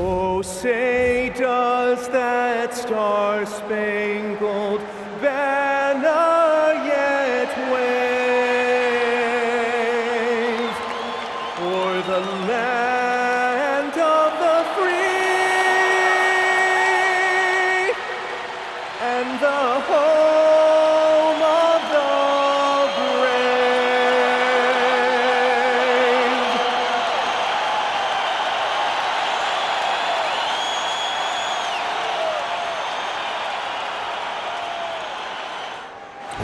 Oh, say does that star-spangled banner yet wave o'er the land of the free and the home of the brave?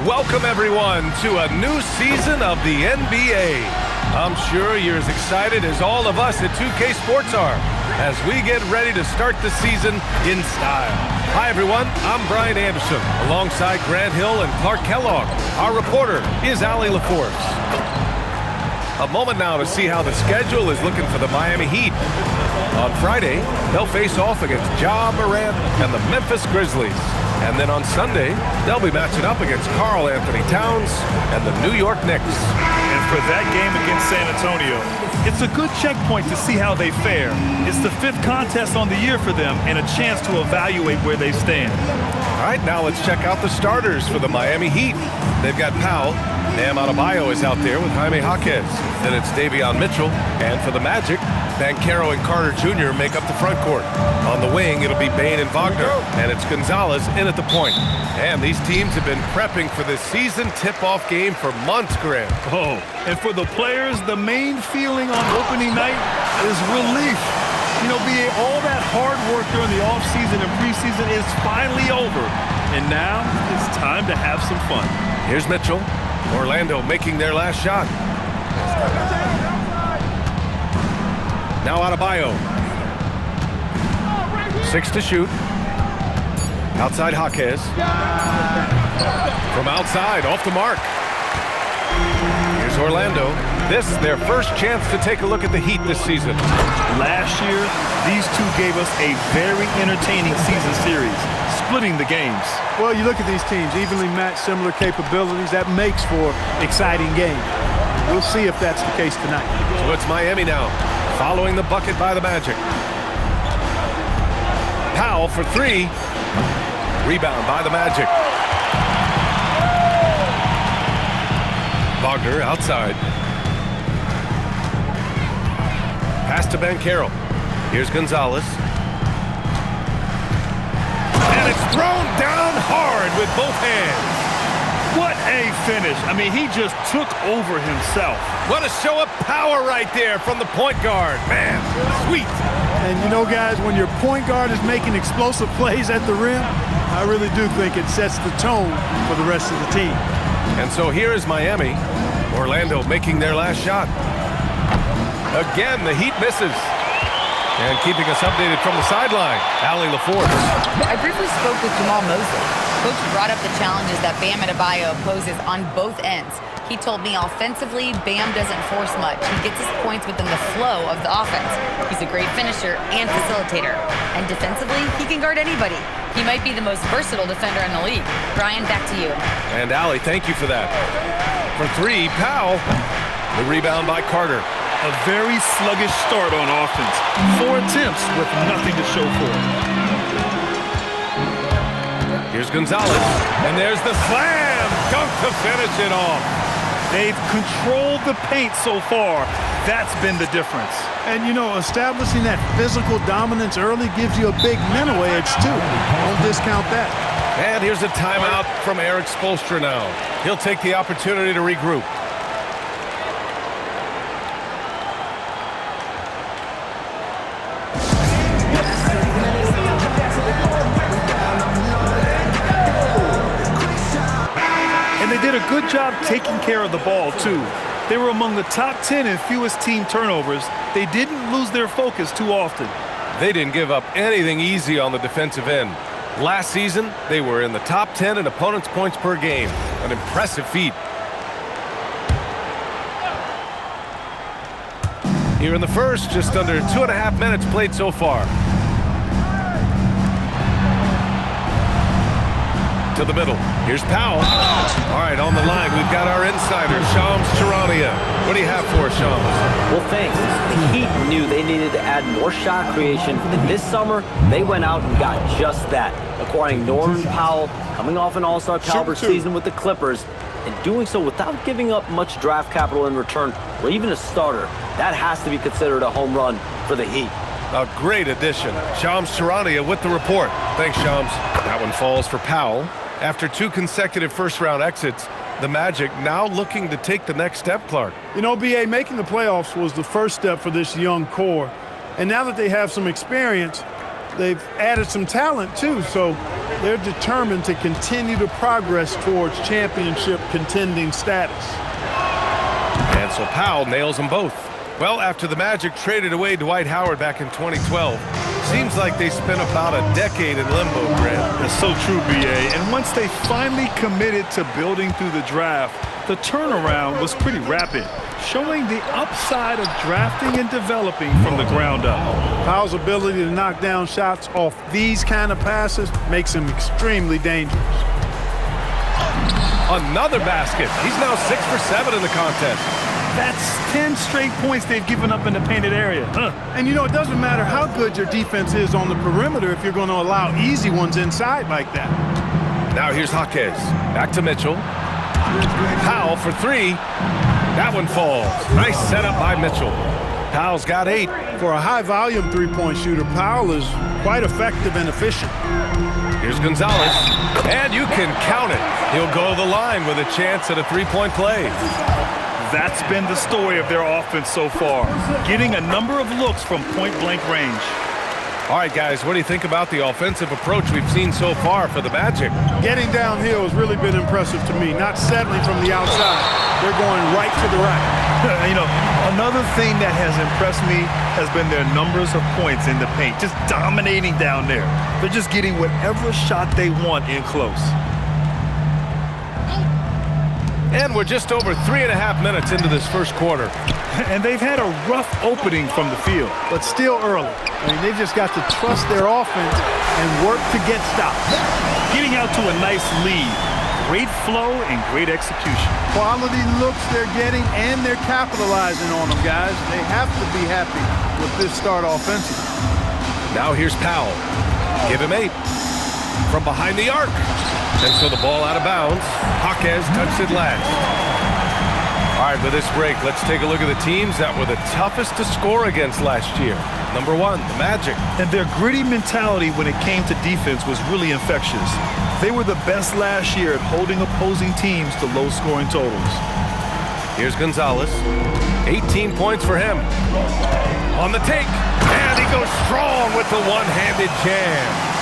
Welcome everyone to a new season of the NBA. I'm sure you're as excited as all of us at 2K Sports are as we get ready to start the season in style. Hi everyone, I'm Brian Anderson alongside Grant Hill and Clark Kellogg. Our reporter is Allie LaForce. A moment now to see how the schedule is looking for the Miami Heat. On Friday, they'll face off against Ja Morant and the Memphis Grizzlies. And then on Sunday, they'll be matching up against Karl Anthony Towns and the New York Knicks. And for that game against San Antonio, it's a good checkpoint to see how they fare. It's the 5th contest on the year for them and a chance to evaluate where they stand. All right, now let's check out the starters for the Miami Heat. They've got Powell. MyNba is out there with Jaime Jaquez. Then it's Davion Mitchell. And for the Magic, Banchero and Carter Jr. make up the front court. On the wing, it'll be Bane and Wagner. And it's Gonzalez in at the point. And these teams have been prepping for this season tip-off game for months, Grant. Oh, and for the players, the main feeling on opening night is relief. You know, all that hard work during the offseason and preseason is finally over. And now it's time to have some fun. Here's Mitchell. Orlando making their last shot. Now Adebayo. 6 to shoot. Outside Jaquez. From outside, off the mark. Here's Orlando. This is their first chance to take a look at the Heat this season. Last year, these two gave us a very entertaining season series, splitting the games. Well, you look at these teams, evenly matched, similar capabilities. That makes for exciting games. We'll see if that's the case tonight. So it's Miami now, following the bucket by the Magic. Powell for 3. Rebound by the Magic. Wagner outside. Pass to Banchero. Here's Gonzalez. And it's thrown down hard with both hands. What a finish. I mean, he just took over himself. What a show of power right there from the point guard. Man, sweet. And you know, guys, when your point guard is making explosive plays at the rim, I really do think it sets the tone for the rest of the team. And so here is Miami. Orlando making their last shot. Again, the Heat misses. And keeping us updated from the sideline, Allie LaForce. I briefly spoke with Jamal Mosley. Coach brought up the challenges that Bam Adebayo poses on both ends. He told me offensively, Bam doesn't force much. He gets his points within the flow of the offense. He's a great finisher and facilitator. And defensively, he can guard anybody. He might be the most versatile defender in the league. Brian, back to you. And Allie, thank you for that. For 3, Powell. The rebound by Carter. A very sluggish start on offense. 4 attempts with nothing to show for it. Here's Gonzalez. And there's the slam dunk to finish it off. They've controlled the paint so far. That's been the difference. And, you know, establishing that physical dominance early gives you a big mental edge, too. Don't discount that. And here's a timeout from Eric Spoelstra now. He'll take the opportunity to regroup. And they did a good job taking care of the ball, too. They were among the top 10 in fewest team turnovers. They didn't lose their focus too often. They didn't give up anything easy on the defensive end. Last season, they were in the top 10 in opponents' points per game. An impressive feat. Here in the first, just under 2.5 minutes played so far. To the middle. Here's Powell. All right, on the line, we've got our insider, Shams Charania. Sarania. What do you have for us, Sean? Well, thanks. The Heat knew they needed to add more shot creation, and this summer, they went out and got just that, acquiring Norman Powell, coming off an all-star caliber season with the Clippers, and doing so without giving up much draft capital in return, or even a starter. That has to be considered a home run for the Heat. A great addition. Shams Charania with the report. Thanks, Shams. That one falls for Powell. After 2 consecutive first-round exits, the Magic now looking to take the next step, Clark. You know, B.A., making the playoffs was the first step for this young core. And now that they have some experience, they've added some talent, too. So they're determined to continue to progress towards championship contending status. And so Powell nails them both. Well, after the Magic traded away Dwight Howard back in 2012, seems like they spent about a decade in limbo, Grant. That's so true, B.A. And once they finally committed to building through the draft, the turnaround was pretty rapid, showing the upside of drafting and developing from the ground up. Powell's ability to knock down shots off these kind of passes makes him extremely dangerous. Another basket. He's now 6 for 7 in the contest. That's 10 straight points they've given up in the painted area. And, you know, it doesn't matter how good your defense is on the perimeter if you're going to allow easy ones inside like that. Now here's Jaquez. Back to Mitchell. Powell for 3. That one falls. Nice setup by Mitchell. Powell's got 8. For a high-volume three-point shooter, Powell is quite effective and efficient. Here's Gonzalez. And you can count it. He'll go to the line with a chance at a three-point play. That's been the story of their offense so far, getting a number of looks from point-blank range. All right, guys, what do you think about the offensive approach we've seen so far for the Magic? Getting downhill has really been impressive to me, not settling from the outside. They're going right to the rack. You know, another thing that has impressed me has been their numbers of points in the paint, just dominating down there. They're just getting whatever shot they want in close. And we're just over 3.5 minutes into this first quarter. And they've had a rough opening from the field. But still early. I mean, they've just got to trust their offense and work to get stops. Getting out to a nice lead. Great flow and great execution. Quality looks they're getting, and they're capitalizing on them, guys. They have to be happy with this start offensively. Now here's Powell. Give him 8. From behind the arc. And so the ball out of bounds. Jaquez touched it last. All right, with this break, let's take a look at the teams that were the toughest to score against last year. Number 1, the Magic. And their gritty mentality when it came to defense was really infectious. They were the best last year at holding opposing teams to low-scoring totals. Here's Gonzalez. 18 points for him. On the take. And he goes strong with the one-handed jam.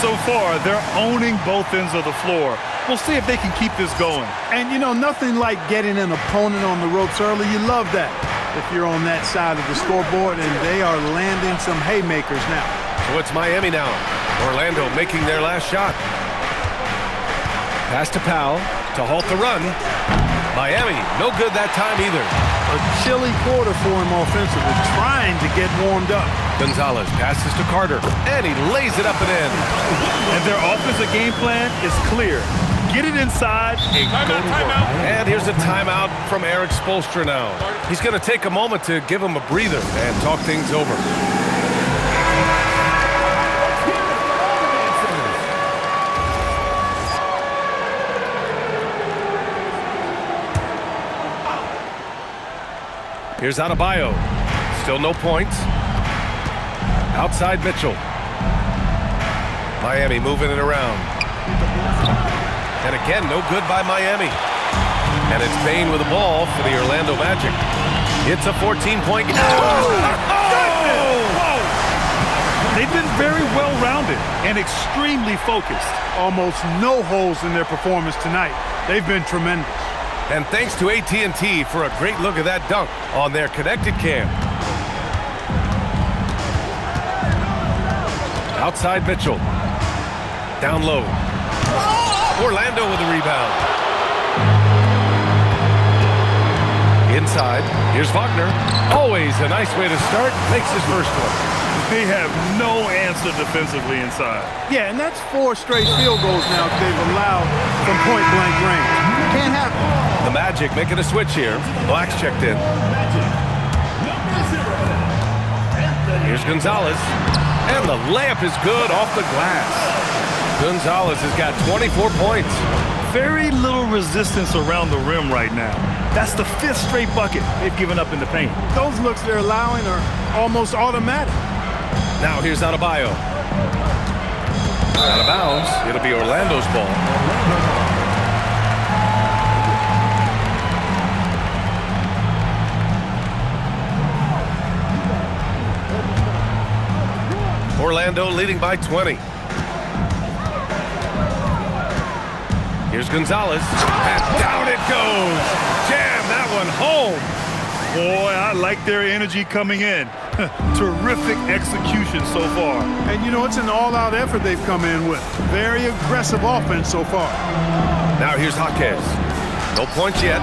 So far, they're owning both ends of the floor. We'll see if they can keep this going. And, you know, nothing like getting an opponent on the ropes early. You love that if you're on that side of the scoreboard, and they are landing some haymakers now. So it's Miami now. Orlando making their last shot. Pass to Powell to halt the run. Miami, no good that time either. A chilly quarter for him offensively, trying to get warmed up. Gonzalez passes to Carter, and he lays it up and in. And their offensive game plan is clear. Get it inside and go to work. And here's a timeout from Eric Spoelstra now. He's going to take a moment to give him a breather and talk things over. Here's Adebayo. Still no points. Outside Mitchell. Miami moving it around. And again, no good by Miami. And it's Bane with the ball for the Orlando Magic. It's a 14-point game. They've been very well-rounded and extremely focused. Almost no holes in their performance tonight. They've been tremendous. And thanks to AT&T for a great look at that dunk on their connected cam. Outside Mitchell. Down low. Orlando with the rebound. Inside. Here's Wagner. Always a nice way to start. Makes his first one. They have no answer defensively inside. Yeah, and that's 4 straight field goals now they've allowed from point-blank range. Can't happen. The Magic making a switch here. Black's checked in. Here's Gonzalez. And the layup is good off the glass. Gonzalez has got 24 points. Very little resistance around the rim right now. That's the 5th straight bucket they've given up in the paint. Those looks they're allowing are almost automatic. Now here's Adebayo. Out of bounds. It'll be Orlando's ball. Orlando leading by 20. Here's Gonzalez. And down it goes. Jam that one home. Boy, I like their energy coming in. Terrific execution so far. And you know, it's an all-out effort they've come in with. Very aggressive offense so far. Now here's Jaquez. No points yet.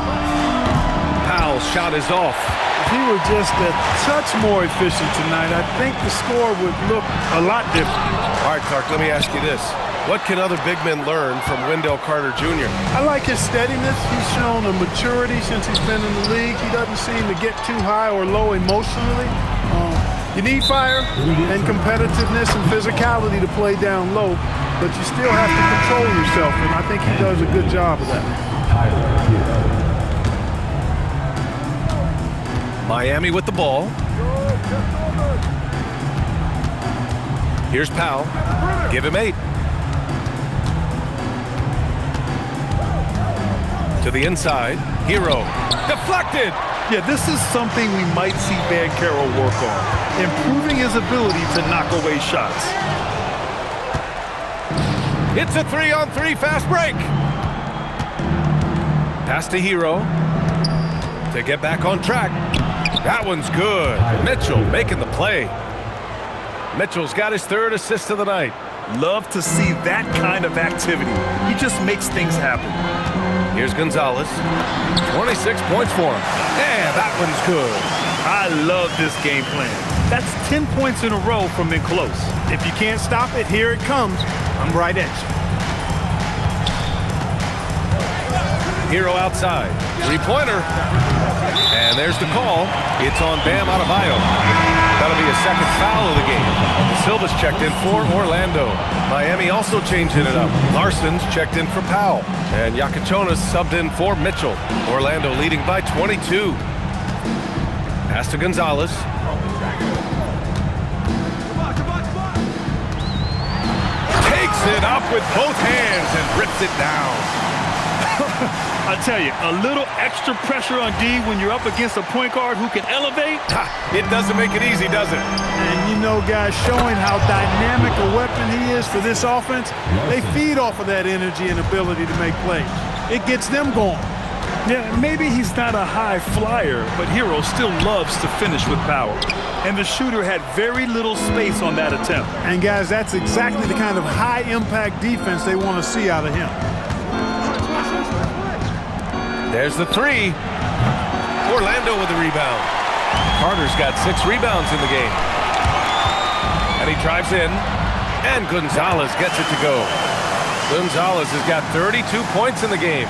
Powell's shot is off. If he were just a touch more efficient tonight, I think the score would look a lot different. All right, Clark, let me ask you this. What can other big men learn from Wendell Carter Jr.? I like his steadiness. He's shown a maturity since he's been in the league. He doesn't seem to get too high or low emotionally. You need fire and competitiveness and physicality to play down low, but you still have to control yourself, and I think he does a good job of that. Miami with the ball. Here's Powell. Give him 8. To the inside. Hero. Deflected. Yeah, this is something we might see Van Carroll work on. Improving his ability to knock away shots. It's a 3-on-3 fast break. Pass to Hero. To get back on track. That one's good. Mitchell making the play. Mitchell's got his 3rd assist of the night. Love to see that kind of activity. He just makes things happen. Here's Gonzalez. 26 points for him. And that one's good. I love this game plan. That's 10 points in a row from in close. If you can't stop it, here it comes. I'm right at you. Hero outside. 3-pointer. And there's the call. It's on Bam Adebayo. That'll be a 2nd foul of the game. Silva's checked in for Orlando. Miami also changing it up. Larson's checked in for Powell. And Yakichonas subbed in for Mitchell. Orlando leading by 22. Pass to Gonzalez. Takes it up with both hands and rips it down. I tell you, a little extra pressure on D when you're up against a point guard who can elevate. It doesn't make it easy, does it? And you know, guys, showing how dynamic a weapon he is for this offense, they feed off of that energy and ability to make plays. It gets them going. Yeah, maybe he's not a high flyer, but Hero still loves to finish with power. And the shooter had very little space on that attempt. And guys, that's exactly the kind of high-impact defense they want to see out of him. There's the 3. Orlando with the rebound. Carter's got 6 rebounds in the game. And he drives in. And Gonzalez gets it to go. Gonzalez has got 32 points in the game.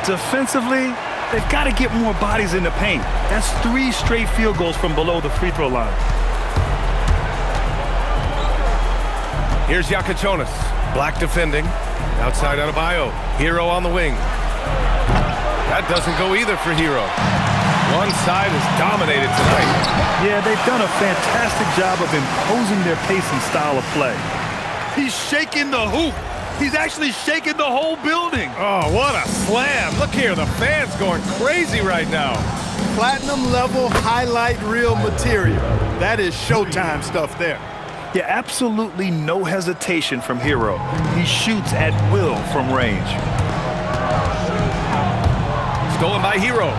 Defensively, they've got to get more bodies in the paint. That's 3 straight field goals from below the free throw line. Here's Yakichonas. Black defending. Outside Adebayo. Hero on the wing. That doesn't go either for Hero. One side is dominated tonight. Yeah, they've done a fantastic job of imposing their pace and style of play. He's shaking the hoop. He's actually shaking the whole building. Oh, what a slam. Look here, the fans going crazy right now. Platinum level highlight reel material. That is Showtime stuff there. Yeah, absolutely no hesitation from Hero. He shoots at will from range. Stolen by Hero.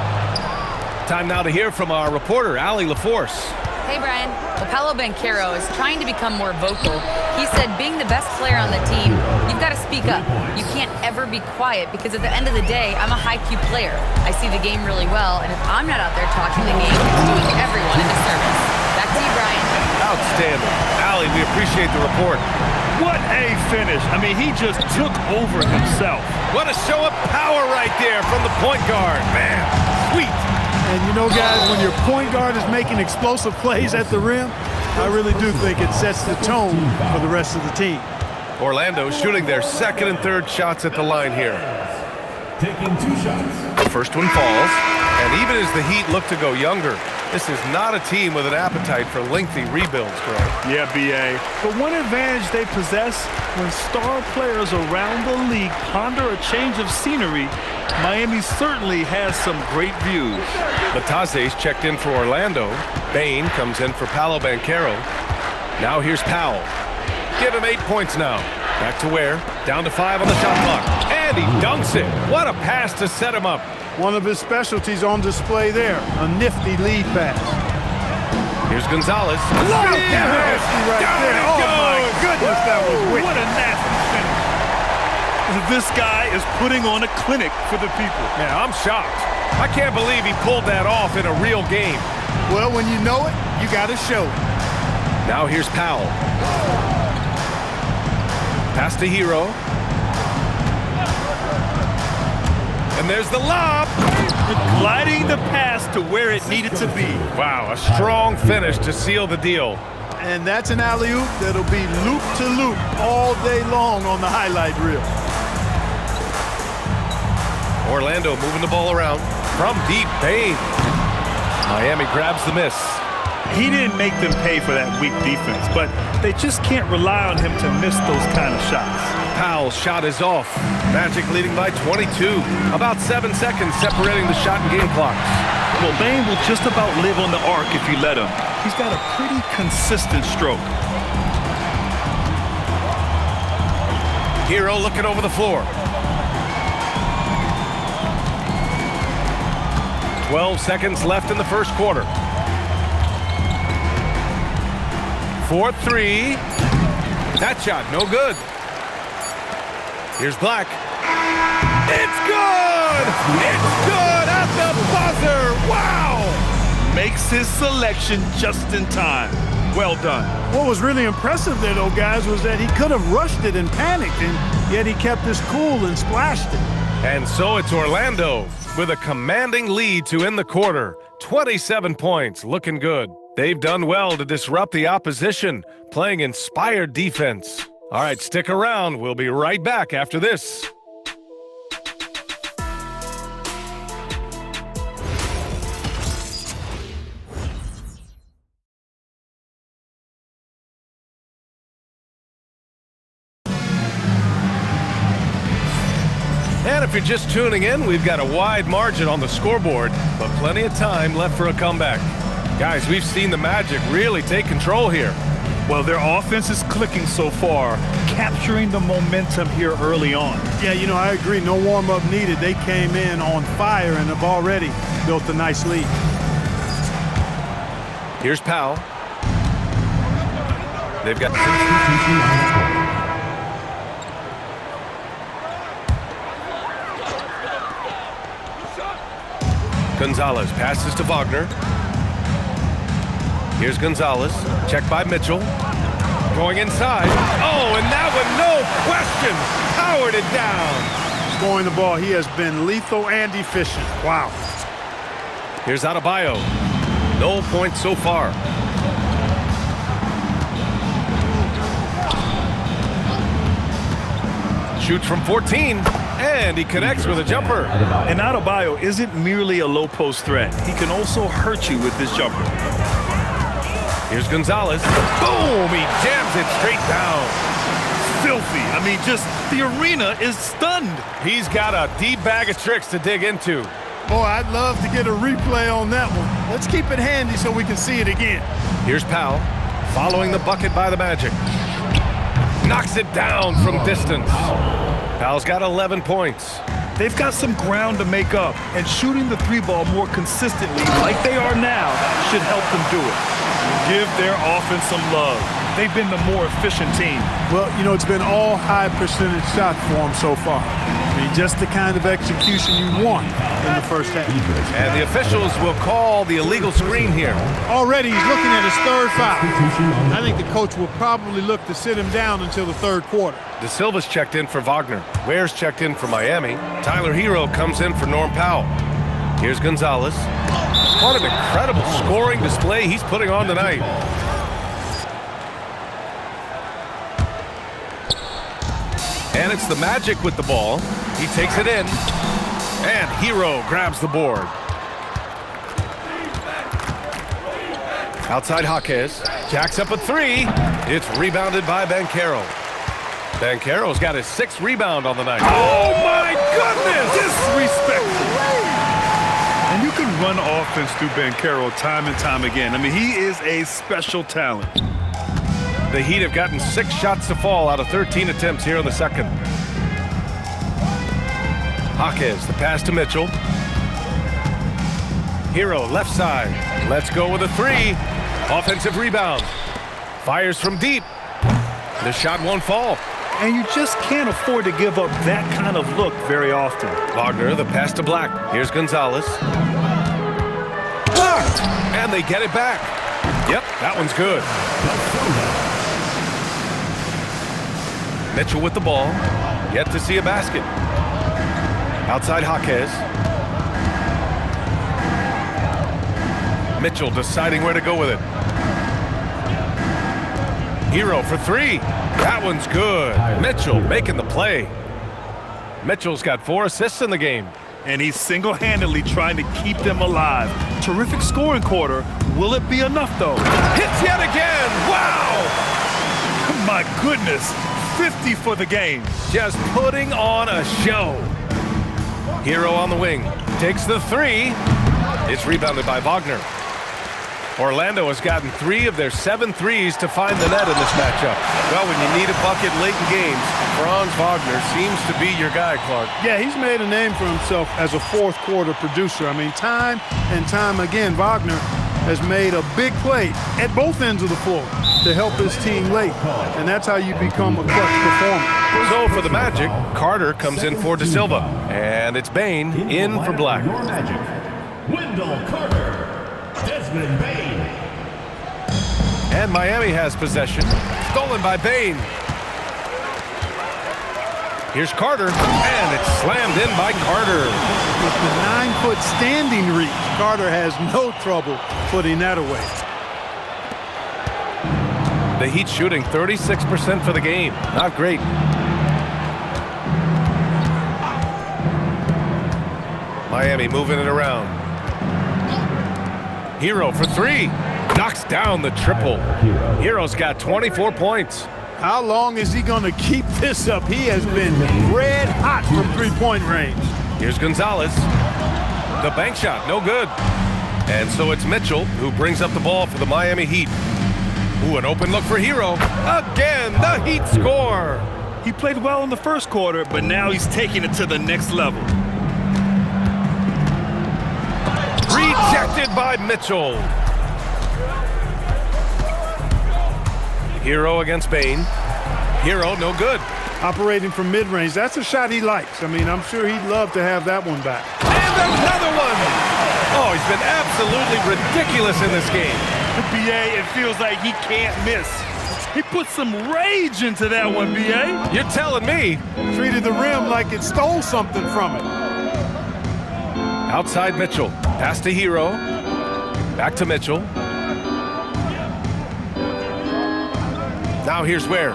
Time now to hear from our reporter, Allie LaForce. Hey, Brian. Well, Paolo Banchero is trying to become more vocal. He said being the best player on the team, you've got to speak up. You can't ever be quiet because at the end of the day, I'm a high-Q player. I see the game really well, and if I'm not out there talking the game, it's doing everyone a disservice. Back to you, Brian. Outstanding. Allie, we appreciate the report. What a finish. I mean, he just took over himself. What a show of power right there from the point guard. Man, sweet. And you know, guys, when your point guard is making explosive plays at the rim, I really do think it sets the tone for the rest of the team. Orlando shooting their second and third shots at the line here. Taking 2 shots. The first one falls, and even as the Heat look to go younger, this is not a team with an appetite for lengthy rebuilds, Greg. Yeah, B.A. But one advantage they possess, when star players around the league ponder a change of scenery, Miami certainly has some great views. Lataze's checked in for Orlando. Bain comes in for Paolo Banchero. Now here's Powell. Give him 8 points now. Back to Ware. Down to 5 on the shot clock. And he dunks it. What a pass to set him up. One of his specialties on display there, a nifty lead pass. Here's Gonzalez. Nasty right there. Oh, my goodness, that was wicked. What a nasty finish. This guy is putting on a clinic for the people. Yeah, I'm shocked. I can't believe he pulled that off in a real game. Well, when you know it, you got to show it. Now here's Powell. Pass to Hero. And there's the lob. Gliding the pass to where it needed to be. Wow, a strong finish to seal the deal. And that's an alley-oop that'll be loop to loop all day long on the highlight reel. Orlando moving the ball around from deep. Bain. Miami grabs the miss. He didn't make them pay for that weak defense, but they just can't rely on him to miss those kind of shots. Powell's shot is off. Magic leading by 22. About 7 seconds separating the shot and game clocks. Well, Bain will just about live on the arc if you let him. He's got a pretty consistent stroke. Hero looking over the floor. 12 seconds left in the first quarter. 4-3. That shot, no good. Here's Black. It's good! It's good at the buzzer! Wow! Makes his selection just in time. Well done. What was really impressive there, though, guys, was that he could have rushed it and panicked, and yet he kept his cool and splashed it. And so it's Orlando with a commanding lead to end the quarter. 27 points, looking good. They've done well to disrupt the opposition, playing inspired defense. All right, stick around. We'll be right back after this. And if you're just tuning in, we've got a wide margin on the scoreboard, but plenty of time left for a comeback. Guys, we've seen the Magic really take control here. Well, their offense is clicking so far, capturing the momentum here early on. Yeah, you know, I agree. No warm-up needed. They came in on fire and have already built a nice lead. Here's Powell. They've got... Gonzalez passes to Wagner. Here's Gonzalez. Checked by Mitchell. Going inside. Oh, and that one, no question, powered it down. Scoring the ball, he has been lethal and efficient. Wow. Here's Adebayo. No points so far. Shoots from 14, and he connects with a jumper. And Adebayo isn't merely a low-post threat. He can also hurt you with this jumper. Here's Gonzalez. Boom! He jams it straight down. Filthy. I mean, just the arena is stunned. He's got a deep bag of tricks to dig into. Boy, I'd love to get a replay on that one. Let's keep it handy so we can see it again. Here's Powell, following the bucket by the Magic. Knocks it down from distance. Powell's got 11 points. They've got some ground to make up, and shooting the three ball more consistently like they are now should help them do it. Give their offense some love. They've been the more efficient team. Well, you know, it's been all high percentage shots for them so far. I mean, just the kind of execution you want in the first half. And the officials will call the illegal screen here. Already he's looking at his third foul. I think the coach will probably look to sit him down until the third quarter. De Silva's checked in for Wagner. Ware's checked in for Miami. Tyler Hero comes in for Norm Powell. Here's Gonzalez. What an incredible scoring display he's putting on tonight. And it's the Magic with the ball. He takes it in. And Hero grabs the board. Outside Jaquez. Jacks up a three. It's rebounded by Banchero. Banchero's got his 6th rebound on the night. Oh, my goodness! Disrespectful. And you can run offense through Banchero time and time again. I mean, he is a special talent. The Heat have gotten 6 shots to fall out of 13 attempts here in the second. Jaquez, the pass to Mitchell. Hero, left side. Let's go with a 3. Offensive rebound. Fires from deep. The shot won't fall. And you just can't afford to give up that kind of look very often. Wagner, the pass to Black. Here's Gonzalez. Blocked! And they get it back. Yep, that one's good. Mitchell with the ball. Yet to see a basket. Outside Jaquez. Mitchell deciding where to go with it. Hero for 3. That one's good. Mitchell making the play. Mitchell's got 4 assists in the game. And he's single-handedly trying to keep them alive. Terrific scoring quarter. Will it be enough, though? Hits yet again. Wow! My goodness. 50 for the game. Just putting on a show. Hero on the wing. Takes the 3. It's rebounded by Wagner. Orlando has gotten 3 of their 7 threes to find the net in this matchup. Well, when you need a bucket late in games, Franz Wagner seems to be your guy, Clark. Yeah, he's made a name for himself as a fourth-quarter producer. I mean, time and time again, Wagner has made a big play at both ends of the floor to help his team late, and that's how you become a clutch performer. So for the Magic, Carter comes in for De Silva, and it's Bain in for Black. Your Magic. Wendell Carter. Desmond Bain. And Miami has possession. Stolen by Bain. Here's Carter, and it's slammed in by Carter. With the 9-foot standing reach, Carter has no trouble putting that away. The Heat shooting 36% for the game. Not great. Miami moving it around. Hero for 3. Knocks down the triple. Hero's got 24 points. How long is he going to keep this up? He has been red hot from three-point range. Here's Gonzalez. The bank shot, no good. And so it's Mitchell who brings up the ball for the Miami Heat. Ooh, an open look for Hero. Again, the Heat score. He played well in the first quarter, but now he's taking it to the next level. Rejected by Mitchell. Hero against Bain. Hero, no good. Operating from mid-range, that's a shot he likes. I mean, I'm sure he'd love to have that one back. And another one. Oh, he's been absolutely ridiculous in this game. BA, it feels like he can't miss. He put some rage into that one, BA. You're telling me. Treated the rim like it stole something from it. Outside Mitchell. Pass to Hero. Back to Mitchell. Now here's Ware.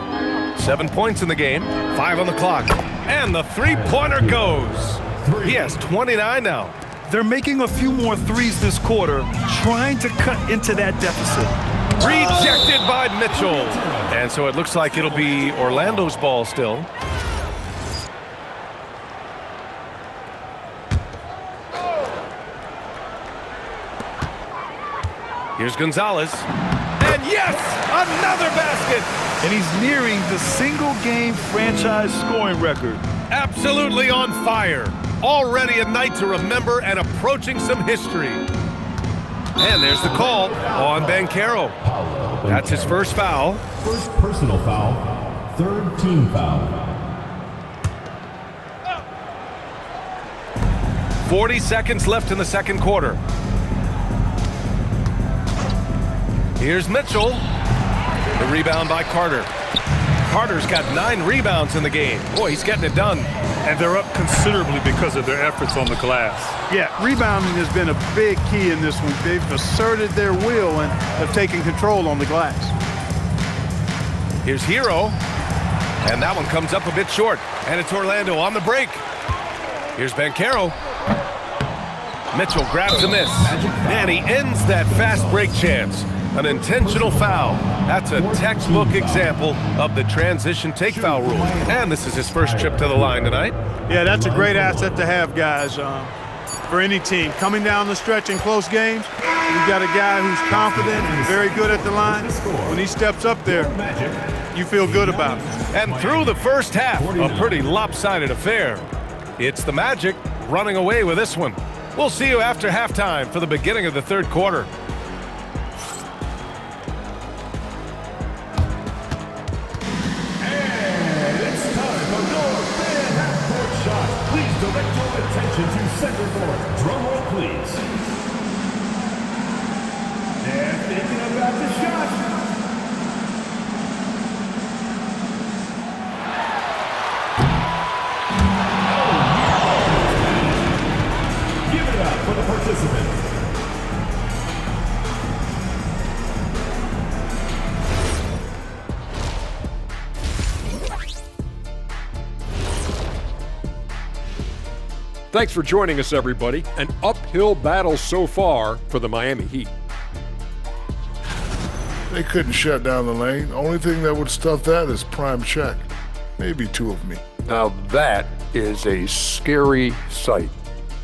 7 points in the game. 5 on the clock. And the three-pointer goes. He has 29 now. They're making a few more threes this quarter, trying to cut into that deficit. Rejected by Mitchell. And so it looks like it'll be Orlando's ball still. Here's Gonzalez. And yes, another basket. And he's nearing the single-game franchise scoring record. Absolutely on fire. Already a night to remember and approaching some history. And there's the call on Banchero. That's his first foul. First personal foul. Third team foul. 40 seconds left in the second quarter. Here's Mitchell. The rebound by Carter. Carter's got 9 rebounds in the game. Boy, he's getting it done. And they're up considerably because of their efforts on the glass. Yeah, rebounding has been a big key in this one. They've asserted their will and have taken control on the glass. Here's Hero. And that one comes up a bit short. And it's Orlando on the break. Here's Banchero. Mitchell grabs a miss. And he ends that fast break chance. An intentional foul. That's a textbook example of the transition take foul rule. And this is his first trip to the line tonight. Yeah, that's a great asset to have, guys, for any team. Coming down the stretch in close games, you've got a guy who's confident and very good at the line. When he steps up there, you feel good about it. And through the first half, a pretty lopsided affair. It's the Magic running away with this one. We'll see you after halftime for the beginning of the third quarter. Direct your attention to center court. Drum roll, please. They're thinking about the shot. Give it up for the participant. Thanks for joining us, everybody. An uphill battle so far for the Miami Heat. They couldn't shut down the lane. Only thing that would stuff that is prime check. Maybe 2 of me. Now that is a scary sight.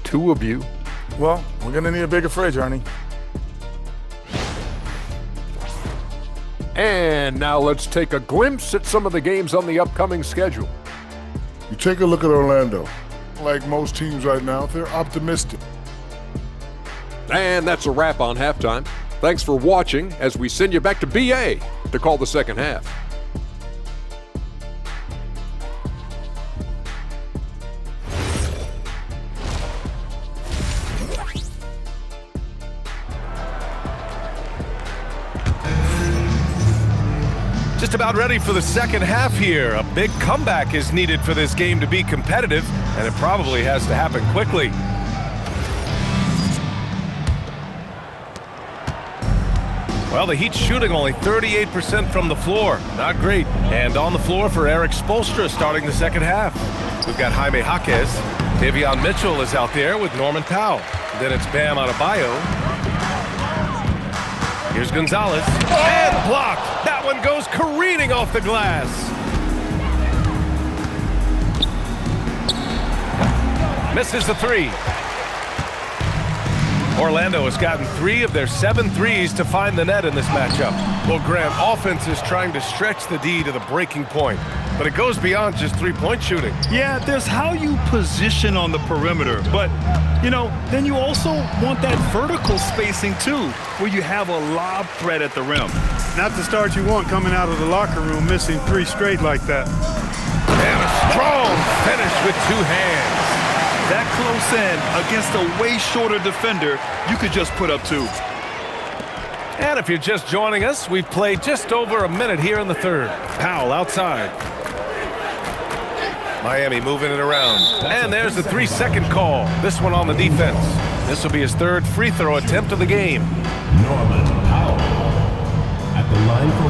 2 of you. Well, we're gonna need a bigger fridge, Ernie. And now let's take a glimpse at some of the games on the upcoming schedule. You take a look at Orlando. Like most teams right now, they're optimistic. And that's a wrap on halftime. Thanks for watching as we send you back to BA to call the second half. Just about ready for the second half here. A big comeback is needed for this game to be competitive, and it probably has to happen quickly. Well, the Heat's shooting only 38% from the floor. Not great. And on the floor for Eric Spoelstra starting the second half. We've got Jaime Jaquez. Davion Mitchell is out there with Norman Powell. Then it's Bam Adebayo. Here's Gonzalez. And blocked. That one goes careening off the glass. Misses the 3. Orlando has gotten 3 of their 7 threes to find the net in this matchup. Well, Graham, offense is trying to stretch the D to the breaking point, but it goes beyond just three-point shooting. Yeah, there's how you position on the perimeter, but, you know, then you also want that vertical spacing too, where you have a lob threat at the rim. Not the start you want coming out of the locker room, missing 3 straight like that. And a strong finish with 2 hands. That close in against a way shorter defender, you could just put up 2. And if you're just joining us, we've played just over a minute here in the third. Powell outside. Miami moving it around. And there's the 3-second call. This one on the defense. This will be his 3rd free throw attempt of the game. Norman Powell at the line for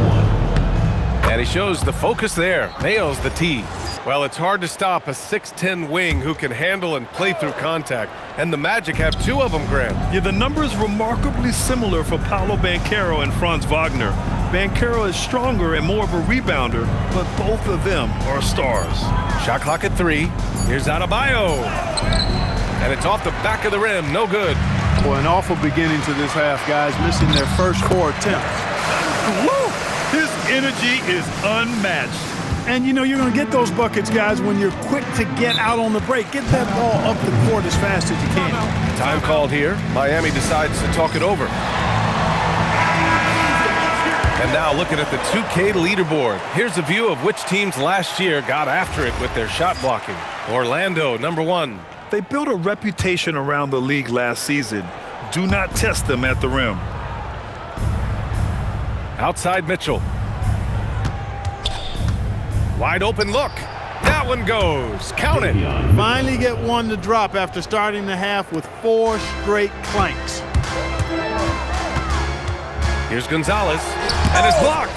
1. And he shows the focus there. Nails the tee. Well, it's hard to stop a 6'10 wing who can handle and play through contact. And the Magic have 2 of them, Grant. Yeah, the numbers remarkably similar for Paolo Banchero and Franz Wagner. Banchero is stronger and more of a rebounder, but both of them are stars. Shot clock at 3. Here's Adebayo. And it's off the back of the rim. No good. Boy, an awful beginning to this half, guys, missing their first 4 attempts. Woo! His energy is unmatched. And, you know, you're going to get those buckets, guys, when you're quick to get out on the break. Get that ball up the court as fast as you can. Time called here. Miami decides to talk it over. And now looking at the 2K leaderboard. Here's a view of which teams last year got after it with their shot blocking. Orlando, number 1. They built a reputation around the league last season. Do not test them at the rim. Outside Mitchell. Wide open look. That one goes. Count it. Finally get one to drop after starting the half with 4 straight clanks. Here's Gonzalez, and it's blocked.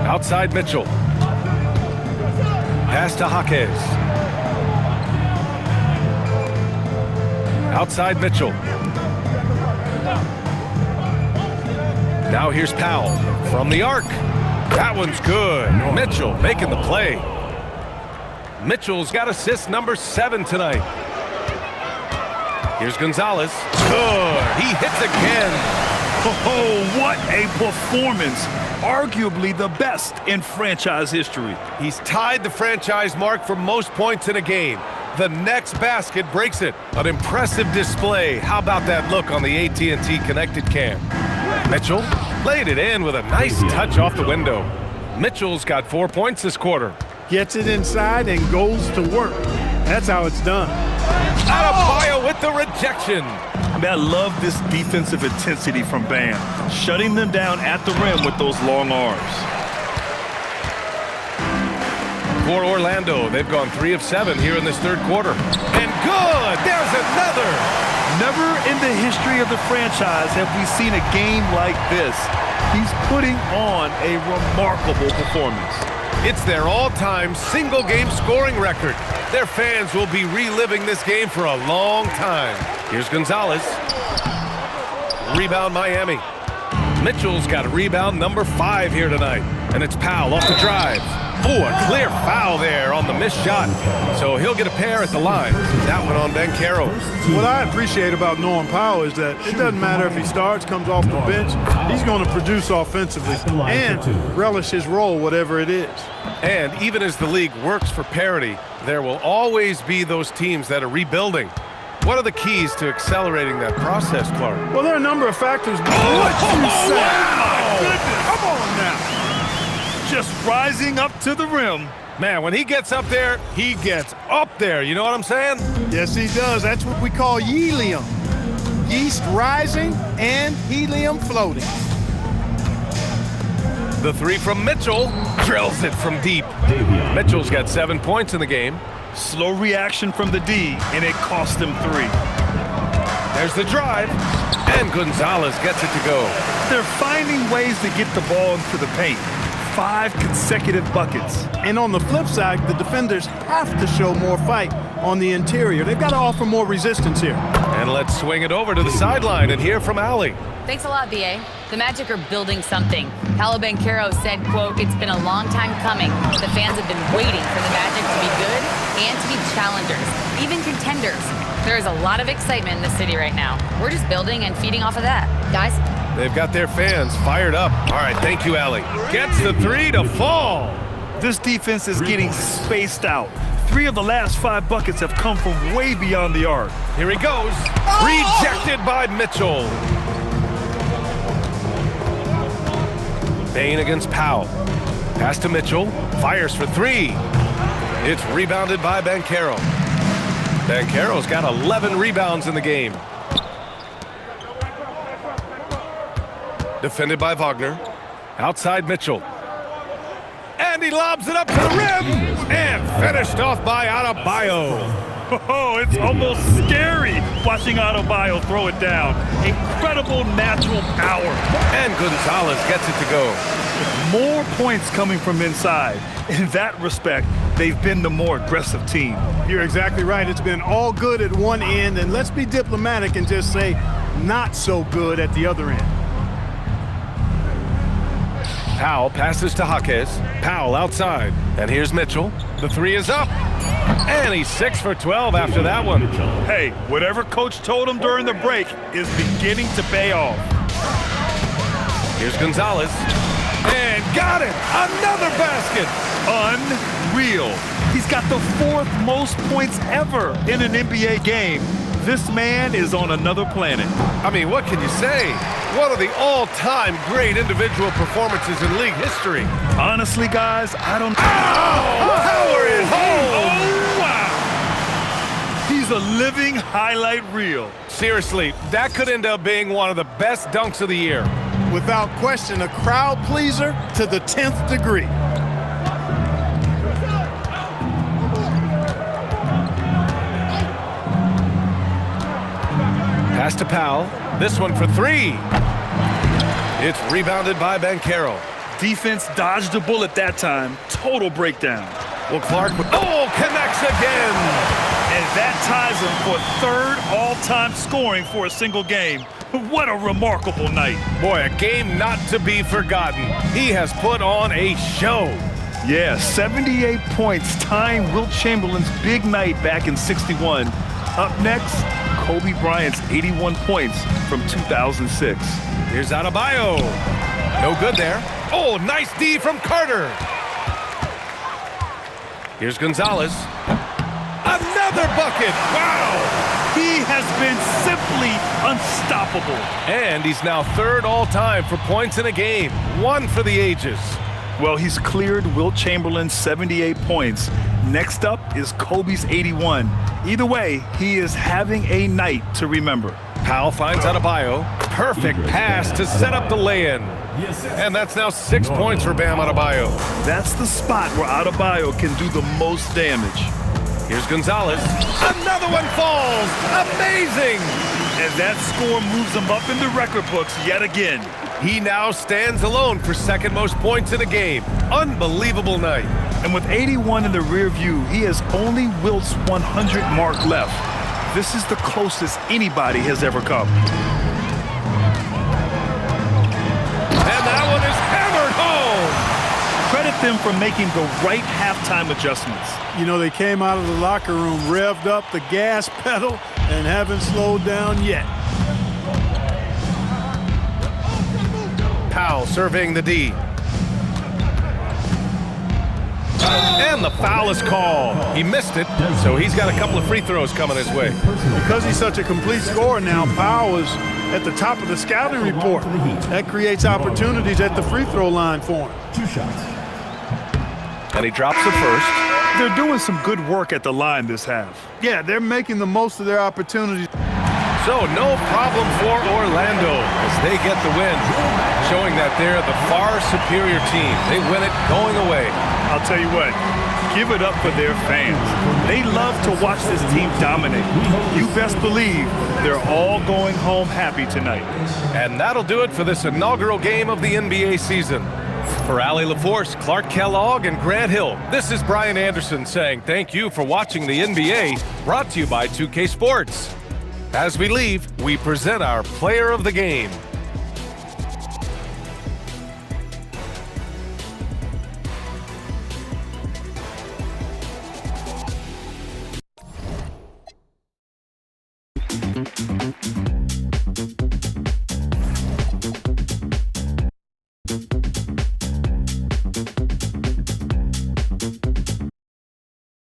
Outside Mitchell. Pass to Jaquez. Outside Mitchell. Now here's Powell from the arc. That one's good. Mitchell making the play. Mitchell's got assist number 7 tonight. Here's Gonzalez. Good. He hits again. Oh, what a performance. Arguably the best in franchise history. He's tied the franchise mark for most points in a game. The next basket breaks it. An impressive display. How about that look on the AT&T connected cam? Mitchell laid it in with a nice touch off the window. Mitchell's got 4 points this quarter. Gets it inside and goes to work. That's how it's done. Adebayo with the rejection. I love this defensive intensity from Bam, shutting them down at the rim with those long arms. For Orlando, they've gone 3 of 7 here in this third quarter. And good! There's another! Never in the history of the franchise have we seen a game like this. He's putting on a remarkable performance. It's their all-time single-game scoring record. Their fans will be reliving this game for a long time. Here's Gonzalez. Rebound Miami. Mitchell's got rebound number 5 here tonight. And it's Powell off the drive. Oh, a clear foul there on the missed shot. So he'll get a pair at the line. That one on Banchero. What I appreciate about Norm Powell is that it doesn't matter if he starts, comes off the bench, he's going to produce offensively and relish his role, whatever it is. And even as the league works for parity, there will always be those teams that are rebuilding. What are the keys to accelerating that process, Clark? Well, there are a number of factors. What you say? My goodness. Come on now. Just rising up to the rim. Man, when he gets up there, he gets up there. You know what I'm saying? Yes, he does. That's what we call helium. Yeast rising and helium floating. The 3 from Mitchell drills it from deep. Mitchell's got 7 points in the game. Slow reaction from the D, and it cost him 3. There's the drive, and Gonzalez gets it to go. They're finding ways to get the ball into the paint. 5 consecutive buckets. And on the flip side, the defenders have to show more fight on the interior. They've got to offer more resistance here. And let's swing it over to the sideline and hear from Allie. Thanks a lot, B.A. The Magic are building something. Paolo Banchero said, quote, "It's been a long time coming. The fans have been waiting for the Magic to be good and to be challengers, even contenders. There is a lot of excitement in the city right now. We're just building and feeding off of that. Guys?" They've got their fans fired up. All right, thank you, Allie. Gets the 3 to fall. This defense is getting spaced out. 3 of the last 5 buckets have come from way beyond the arc. Here he goes. Rejected by Mitchell. Bain against Powell. Pass to Mitchell. Fires for 3. It's rebounded by Banchero. Banchero's got 11 rebounds in the game. Defended by Wagner. Outside Mitchell. And he lobs it up to the rim. And finished off by Adebayo. Oh, it's almost scary watching Adebayo throw it down. Incredible natural power. And Gonzalez gets it to go. More points coming from inside. In that respect, they've been the more aggressive team. You're exactly right. It's been all good at one end, and let's be diplomatic and just say not so good at the other end. Powell passes to Jaquez. Powell outside. And here's Mitchell. The 3 is up. And he's 6 for 12 after that one. Hey, whatever coach told him during the break is beginning to pay off. Here's Gonzalez. And got it! Another basket! Unreal. He's got the 4th most points ever in an NBA game. This man is on another planet. I mean, what can you say? One of the all-time great individual performances in league history. Honestly, guys, I don't... Power it home! Oh, wow! He's a living highlight reel. Seriously, that could end up being one of the best dunks of the year. Without question, a crowd pleaser to the 10th degree. Pass to Powell. This one for three. It's rebounded by Banchero. Defense dodged a bullet that time. Total breakdown. Well, Clark, connects again. And that ties him for third all-time scoring for a single game. What a remarkable night. Boy, a game not to be forgotten. He has put on a show. Yeah, 78 points, tying Wilt Chamberlain's big night back in '61. Up next, Kobe Bryant's 81 points from 2006. Here's Adebayo. No good there. Oh, nice D from Carter. Here's Gonzalez. Another bucket. Wow. He has been simply unstoppable. And he's now third all-time for points in a game. One for the ages. Well, he's cleared Wilt Chamberlain's 78 points. Next up is Kobe's 81. Either way, he is having a night to remember. Powell finds Adebayo. Perfect pass to set up the lay-in. And that's now 6 points for Bam Adebayo. That's the spot where Adebayo can do the most damage. Here's Gonzalez. Another one falls. Amazing. And that score moves him up in the record books yet again. He now stands alone for second most points in a game. Unbelievable night. And with 81 in the rear view, he has only Wilt's 100 mark left. This is the closest anybody has ever come. And that one is hammered home. Credit them for making the right halftime adjustments. You know, they came out of the locker room, revved up the gas pedal, and haven't slowed down yet. Powell surveying the D. And the foul is called. He missed it, so he's got a couple of free throws coming his way. Because he's such a complete scorer now, Powell is at the top of the scouting report. That creates opportunities at the free throw line for him. 2 shots. And he drops the first. They're doing some good work at the line this half. Yeah, they're making the most of their opportunities. So no problem for Orlando as they get the win, showing that they're the far superior team. They win it going away. I'll tell you what, give it up for their fans. They love to watch this team dominate. You best believe they're all going home happy tonight. And that'll do it for this inaugural game of the NBA season. For Allie LaForce, Clark Kellogg, and Grant Hill, this is Brian Anderson saying thank you for watching the NBA, brought to you by 2K Sports. As we leave, we present our player of the game.